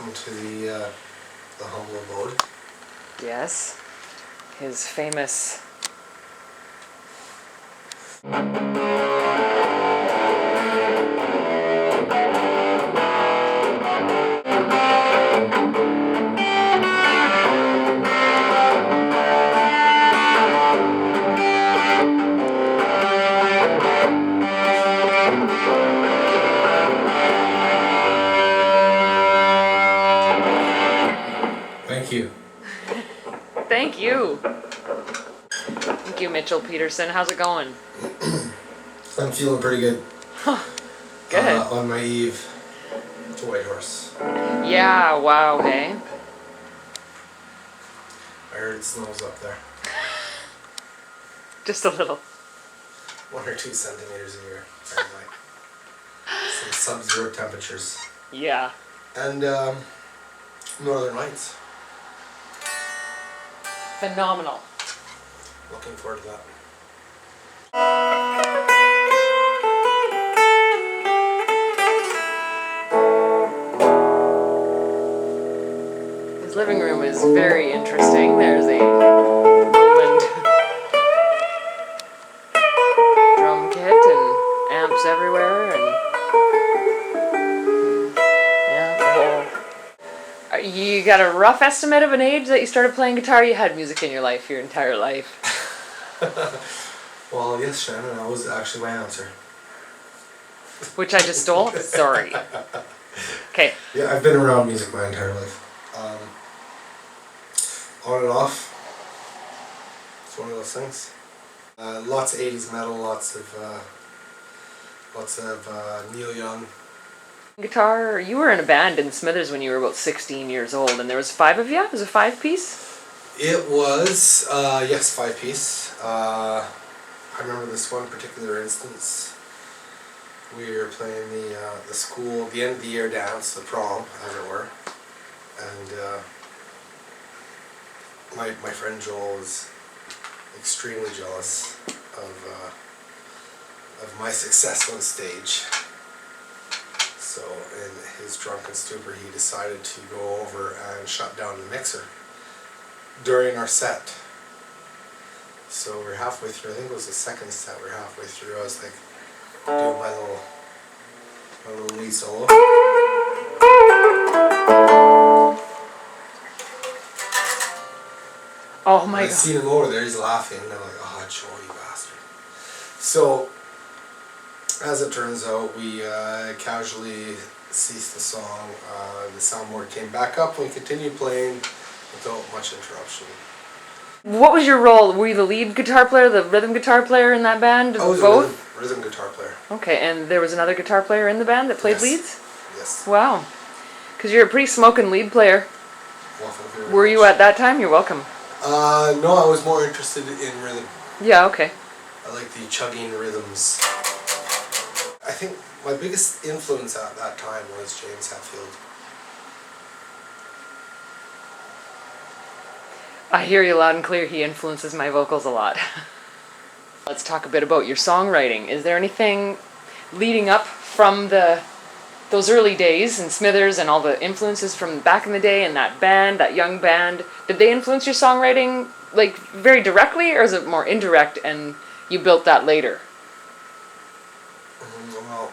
welcome to the humble abode. Yes, his famous... Thank you. Thank you. Thank you, Mitchell Peterson. How's it going? I'm feeling pretty good. Good. On my eve to Whitehorse. Yeah, wow, hey? I heard it snows up there. Just a little. 1 or 2 centimeters a year. Apparently. Some sub-zero temperatures. Yeah. And Northern Lights. Phenomenal. Looking forward to that. His living room is very interesting. There's a Roland drum kit and amps everywhere, and yeah, the whole... You got a rough estimate of an age that you started playing guitar? You had music in your life your entire life. Well, yes, Shannon, that was actually my answer. Which I just stole? Sorry. Okay. Yeah, I've been around music my entire life. On and off. It's one of those things. Lots of 80s metal, lots of Neil Young. Guitar, you were in a band in Smithers when you were about 16 years old, and there was 5 of you? It was a 5-piece? It was, yes, 5-piece. I remember this one particular instance. We were playing the school, the end of the year dance, the prom, as it were. And my friend Joel was extremely jealous of my success on stage. So in his drunken stupor, he decided to go over and shut down the mixer during our set. So we're halfway through, I think it was the second set, we're halfway through. I was like doing my little lead solo. Oh my God. I seen him over there, he's laughing, and I'm like, oh, Joel, you bastard. So, as it turns out, we casually ceased the song. The soundboard came back up, and we continued playing without much interruption. What was your role? Were you the lead guitar player, the rhythm guitar player in that band? I was both? a rhythm guitar player. Okay, and there was another guitar player in the band that played leads? Yes. Wow. Because you're a pretty smoking lead player. Well, thank you very Were much. you at that time? You're welcome. No, I was more interested in rhythm. Yeah, okay. I like the chugging rhythms. I think my biggest influence at that time was James Hetfield. I hear you loud and clear. He influences my vocals a lot. Let's talk a bit about your songwriting. Is there anything leading up from those early days in Smithers and all the influences from back in the day and that band, that young band? Did they influence your songwriting like very directly, or is it more indirect and you built that later? Well,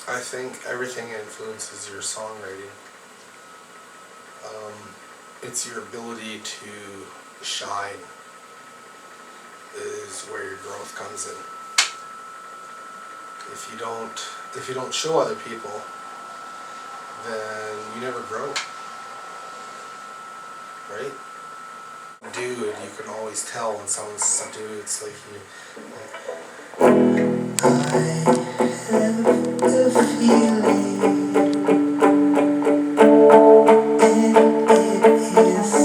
I think everything influences your songwriting. It's your ability to shine is where your growth comes in. If you don't show other people, then you never grow. Right? Dude, you can always tell when someone's subdued. It's like you. I have the feeling, and it is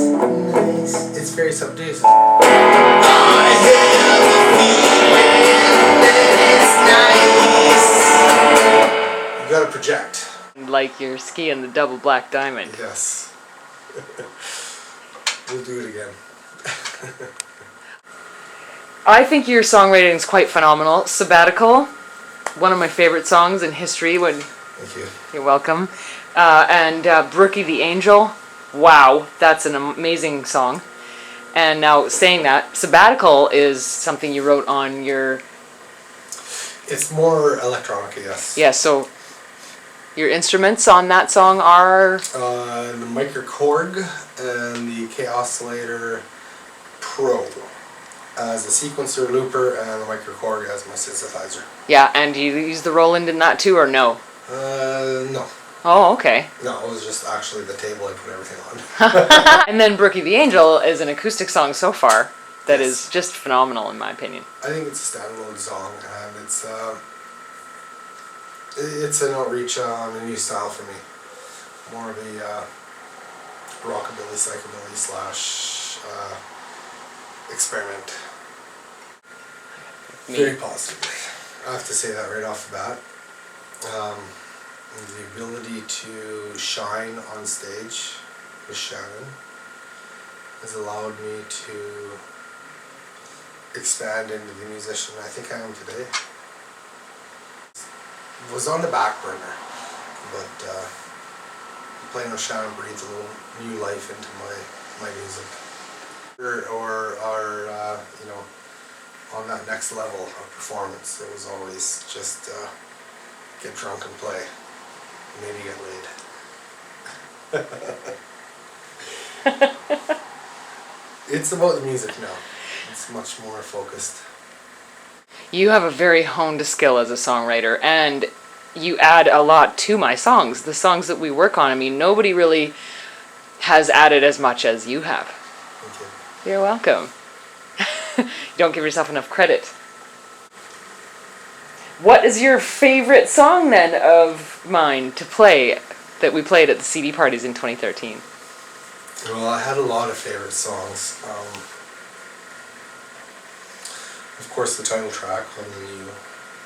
nice. It's very subdued. I have the feeling that it's nice. You gotta project. Like you're skiing the double black diamond. Yes. We'll do it again. I think your songwriting is quite phenomenal. Sabbatical, one of my favorite songs in history. Thank you. You're welcome. And Brookie the Angel. Wow, that's an amazing song. And now saying that, Sabbatical is something you wrote on your... It's more electronic, yes. Yeah, so your instruments on that song are... The Microkorg and the K-Oscillator Pro as a sequencer looper, and the Microkorg as my synthesizer. Yeah, and you use the Roland in that too, or no? No. Oh, okay. No, it was just actually the table I put everything on. And then Brookie the Angel is an acoustic song so far that Yes. is just phenomenal in my opinion. I think it's a standalone song, and it's an outreach on a new style for me. More of a rockabilly, psychobilly / experiment. Very positively. I have to say that right off the bat. The ability to shine on stage with Shannon has allowed me to expand into the musician I think I am today. Was on the back burner, but playing with Shannon breathed a little new life into my music. Or are on that next level of performance. It was always just get drunk and play, maybe get laid. It's about the music now. It's much more focused. You have a very honed skill as a songwriter, and you add a lot to my songs. The songs that we work on, I mean, nobody really has added as much as you have. Thank you. You're welcome. You don't give yourself enough credit. What is your favorite song then of mine to play that we played at the CD parties in 2013? Well, I had a lot of favorite songs. Of course, the title track on the new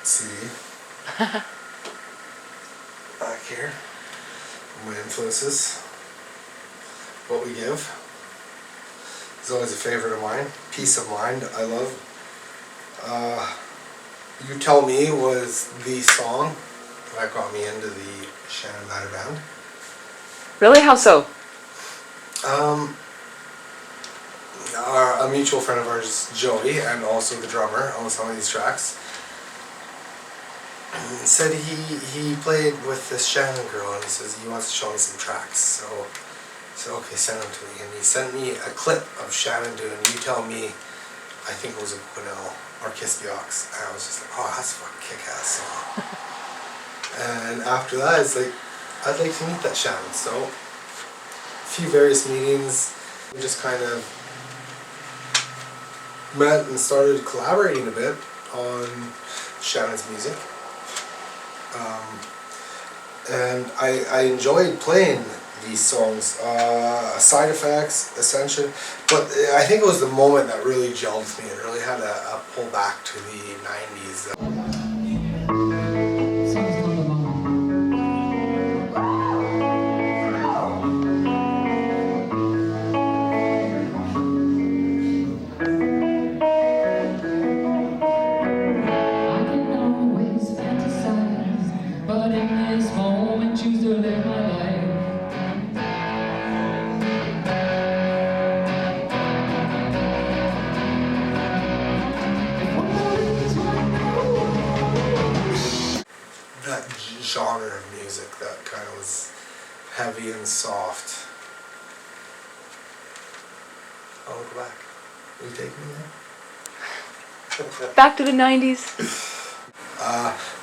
CD. Back here. My influences. What We Give. It's always a favorite of mine. Peace of Mind, I love. You Tell Me was the song that got me into the Shannon Matter Band. Really? How so? A mutual friend of ours, Joey, and also the drummer on some of these tracks, said he played with this Shannon girl, and he says he wants to show me some tracks. So I said, okay, send them to me. And he sent me a clip of Shannon doing You Tell Me, I think it was a Quinnell or Kiss the Ox. And I was just like, oh, that's a fucking kick-ass song. And after that, it's like, I'd like to meet that Shannon. So a few various meetings, we just kind of met and started collaborating a bit on Shannon's music. And I enjoyed playing these songs, Side Effects, Ascension, but I think it was the moment that really gelled with me. It really had a pull back to the 90s. That genre of music that kind of was heavy and soft. I'll go back. Will you take me there? Back to the 90s.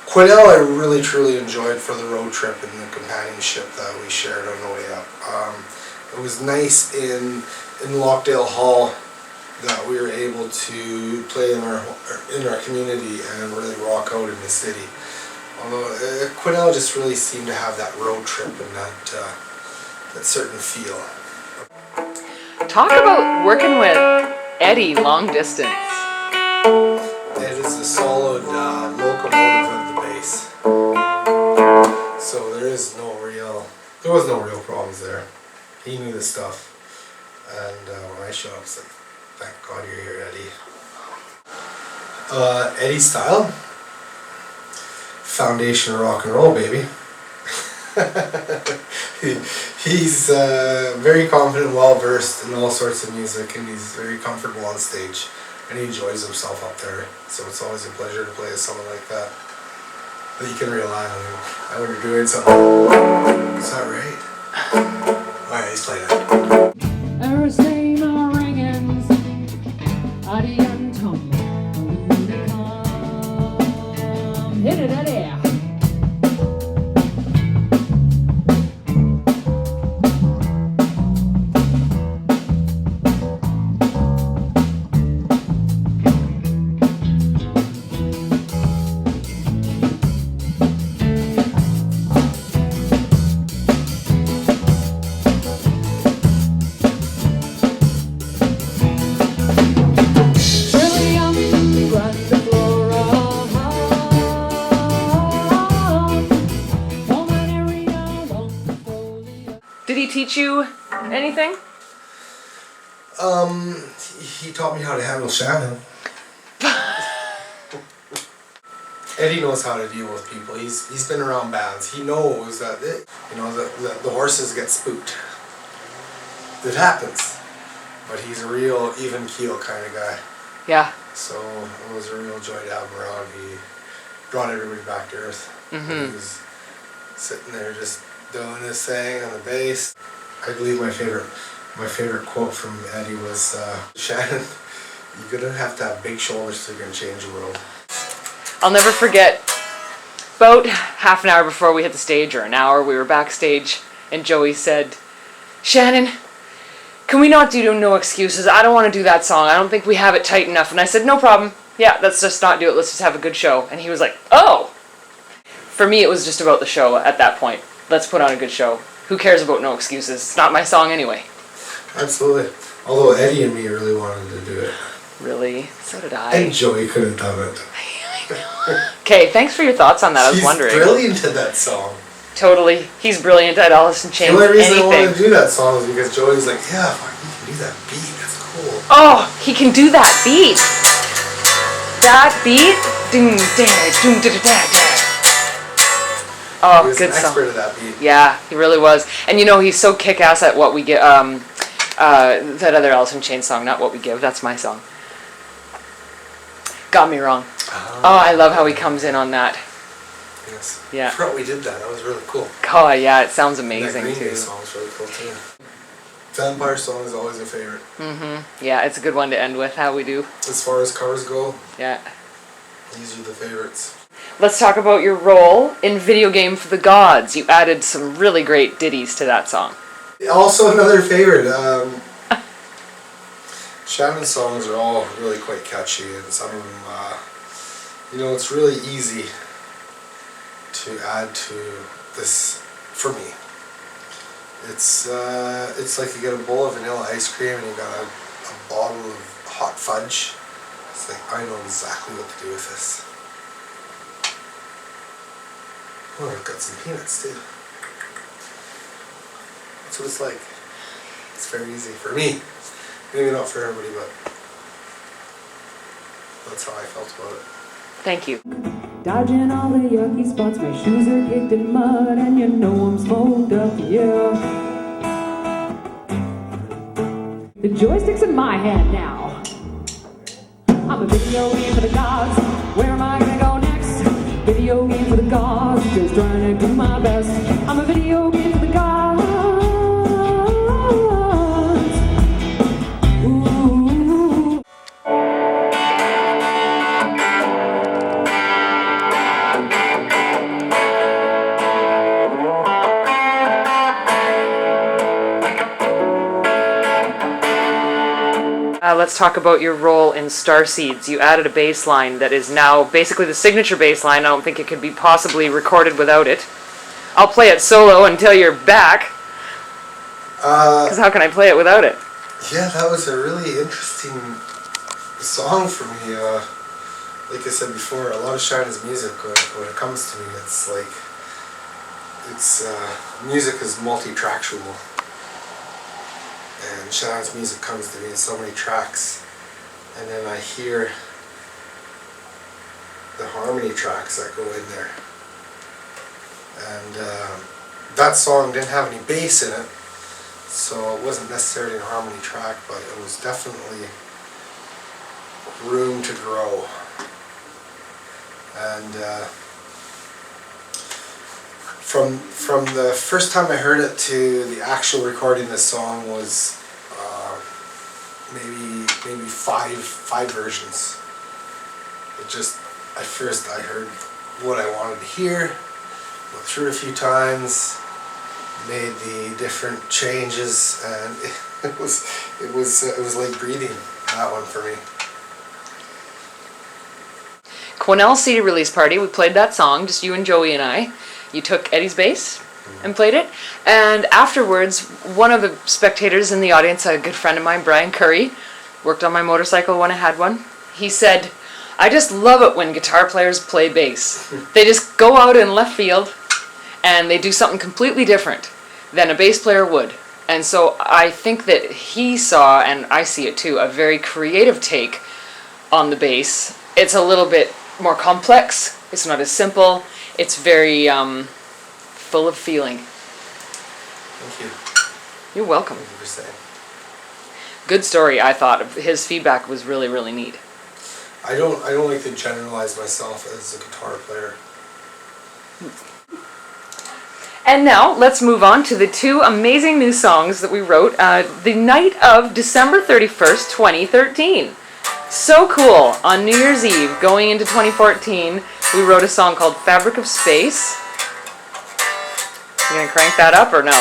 Quinnell I really truly enjoyed for the road trip and the companionship that we shared on the way up. It was nice in Lockdale Hall that we were able to play in our community and really rock out in the city. Although Quinnell just really seemed to have that road trip and that certain feel. Talk about working with Eddie long distance. It is a solid locomotive of the bass. So there was no real problems there. He knew the stuff. And when I showed up, I was like, thank God you're here, Eddie. Eddie's style? Foundation rock and roll, baby. He's very confident, well versed in all sorts of music, and he's very comfortable on stage, and he enjoys himself up there. So it's always a pleasure to play with someone like that you can rely on him. And when you're doing something, is that right? Alright, he's playing it. Hit it, Eddie. Did he teach you anything? He taught me how to handle Shannon. Eddie knows how to deal with people. He's been around bands. He knows that the horses get spooked. It happens, but he's a real even keel kind of guy. Yeah. So it was a real joy to have him around. He brought everybody back to earth. Mm-hmm. He was sitting there just doing his thing on the bass. I believe my favorite quote from Eddie was, Shannon, you're gonna have to have big shoulders so you're gonna change the world. I'll never forget, about half an hour before we hit the stage, or an hour, we were backstage, and Joey said, Shannon, can we not do No Excuses? I don't want to do that song. I don't think we have it tight enough. And I said, no problem. Yeah, let's just not do it. Let's just have a good show. And he was like, oh! For me, it was just about the show at that point. Let's put on a good show. Who cares about No Excuses? It's not my song anyway. Absolutely. Although Eddie and me really wanted to do it. Really? So did I. And Joey could have done it. Okay, thanks for your thoughts on that. I was wondering. He's brilliant at that song. Totally. He's brilliant at Alice in Chains. The only reason anything. I wanted to do that song was because Joey's like, yeah, fuck, you can do that beat. That's cool. Oh, he can do that beat. That beat? Doom, da, doom, da, da, da, da. Oh, He was good an song. expert at that beat. Yeah, he really was. And you know, he's so kick-ass at What We Give. That other Alice in Chains song, not What We Give. That's my song. Got Me Wrong. Oh, I love how he comes in on that. Yes. Yeah. I forgot we did that. That was really cool. Oh, yeah, it sounds amazing, that Green Day too. song was really cool, too. Vampire song is always a favorite. Mm-hmm. Yeah, it's a good one to end with, how we do. As far as covers go, Yeah. these are the favorites. Let's talk about your role in Video Game for the Gods. You added some really great ditties to that song. Also another favorite. Shannon's songs are all really quite catchy, and some of them, it's really easy to add to this for me. It's like you get a bowl of vanilla ice cream and you got a bottle of hot fudge. It's like, I know exactly what to do with this. Oh, I've got some peanuts too. That's what it's like. It's very easy for me. Maybe not for everybody, but that's how I felt about it. Thank you. Dodging all the yucky spots, my shoes are kicked in mud, and you know I'm smoked up, yeah. The joystick's in my hand now. I'm a video game for the gods. Where am I gonna go next? Video game for the gods, just trying to do my best. I'm a video game for the gods. Ooh. Let's talk about your role in Starseeds. You added a bass line that is now basically the signature bass line. I don't think it could be possibly recorded without it. I'll play it solo until you're back. Because how can I play it without it? Yeah, that was a really interesting song for me. Like I said before, a lot of Shannon's music, when it comes to me, it's like, music is multi-tractual. And Shannon's music comes to me in so many tracks. And then I hear the harmony tracks that go in there. And that song didn't have any bass in it, so it wasn't necessarily a harmony track, but it was definitely room to grow. And from the first time I heard it to the actual recording of the song was maybe five versions. It just, at first I heard what I wanted to hear, went through it a few times, made the different changes, and it was like breathing, that one for me. Quinnell's CD release party, we played that song, just you and Joey and I. You took Eddie's bass and played it. And afterwards, one of the spectators in the audience, a good friend of mine, Brian Curry, worked on my motorcycle when I had one. He said, "I just love it when guitar players play bass. They just go out in left field and they do something completely different than a bass player would." And so I think that he saw, and I see it too, a very creative take on the bass. It's a little bit more complex. It's not as simple. It's very full of feeling. Thank you. You're welcome. Thank you for saying. Good story, I thought. His feedback was really, really neat. I don't like to generalize myself as a guitar player. And now, let's move on to the two amazing new songs that we wrote the night of December 31st, 2013. So cool. On New Year's Eve, going into 2014, we wrote a song called Fabric of Space. You gonna crank that up or no?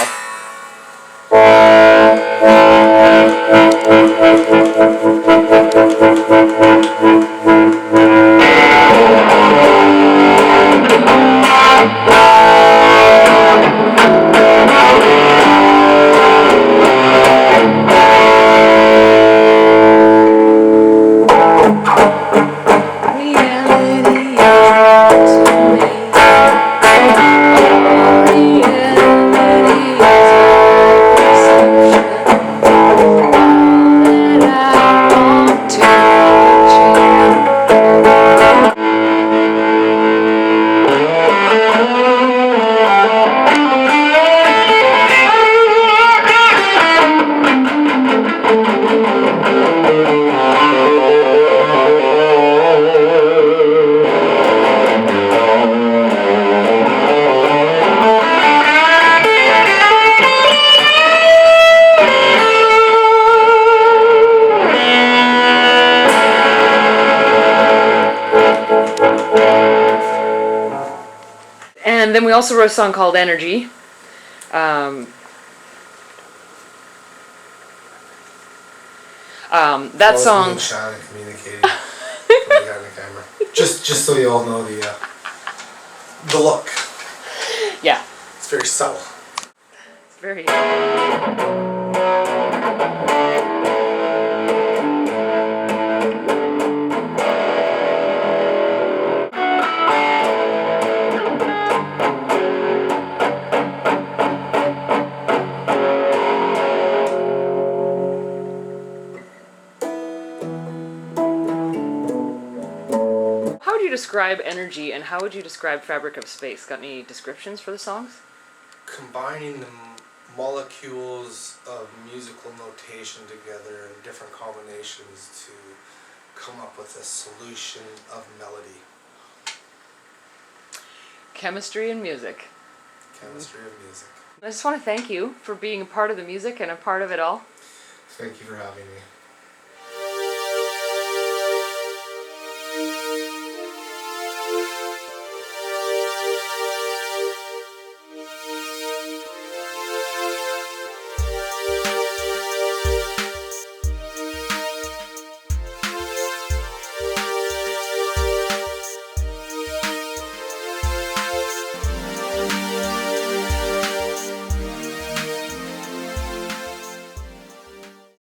And then we also wrote a song called Energy. That song. Me and Shannon communicating behind the camera. Just so you all know the look. Yeah. It's very subtle. It's very. How would you describe Energy and how would you describe Fabric of Space? Got any descriptions for the songs? Combining the molecules of musical notation together in different combinations to come up with a solution of melody. Chemistry and music. Chemistry of music. I just want to thank you for being a part of the music and a part of it all. Thank you for having me.